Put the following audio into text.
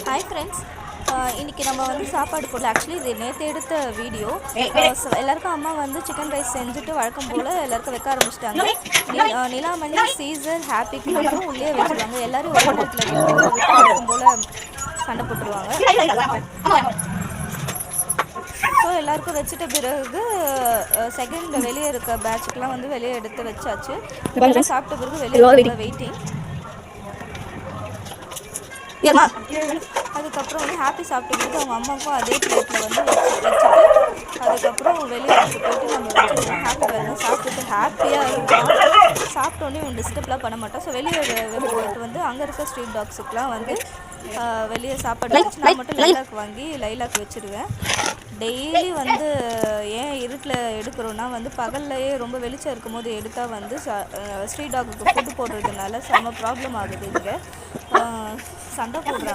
Hi friends, இன்றைக்கி நம்ம வந்து சாப்பாடு போடல. ஆக்சுவலி இது நேற்று எடுத்த வீடியோ. எல்லாருக்கும் அம்மா வந்து சிக்கன் ரைஸ் செஞ்சுட்டு வழக்கம் போல் எல்லாருக்கும் வைக்க ஆரம்பிச்சிட்டாங்க. நிலாமணி, சீசர், ஹாப்பிக்கு மட்டும் உள்ளே வச்சுருவாங்க. எல்லோரும் ஒரே நேரத்தில் விட்டு வழக்கம் போல் சண்டை போட்டுருவாங்க. ஸோ எல்லாருக்கும் வச்சுட்ட பிறகு செகண்ட் வெளியே இருக்க பேட்சுக்கெலாம் வந்து வெளியே எடுத்து வச்சாச்சு. எல்லாம் சாப்பிட்ட பிறகு வெளியே வெயிட்டிங். அதுக்கப்புறம் வந்து ஹாப்பி சாப்பிட்டு அவங்க அம்மாவுக்கும் அதே பிளேட்டில் வந்து வச்சுட்டு அதுக்கப்புறம் வெளியே எடுத்துகிட்டு போயிட்டு நம்ம வச்சுருவோம். ஹாப்பி பாருங்க சாப்பிட்டுட்டு ஹாப்பியாக இருக்கும். சாப்பிட்டோன்னே இவன் டிஸ்டர்ப்லாம் பண்ண மாட்டோம். ஸோ வெளியே போயிட்டு வந்து அங்கே இருக்க ஸ்ட்ரீட் டாக்ஸுக்கெலாம் வந்து வெளியே சாப்பாடு வச்சு நான் மட்டும் லைலாக்கு வாங்கி லைலாக்கு வச்சுருவேன். டெய்லி வந்து ஏன் இருட்டில் எடுக்கிறோன்னா வந்து பகல்லையே ரொம்ப வெளிச்சம் இருக்கும் போது எடுத்தால் வந்து ஸ்ட்ரீட் டாக்குக்கு ஃபுட்டு போடுறதுனால செம்ம ப்ராப்ளம் ஆகுது. இங்கே சண்டை போடுறாங்க.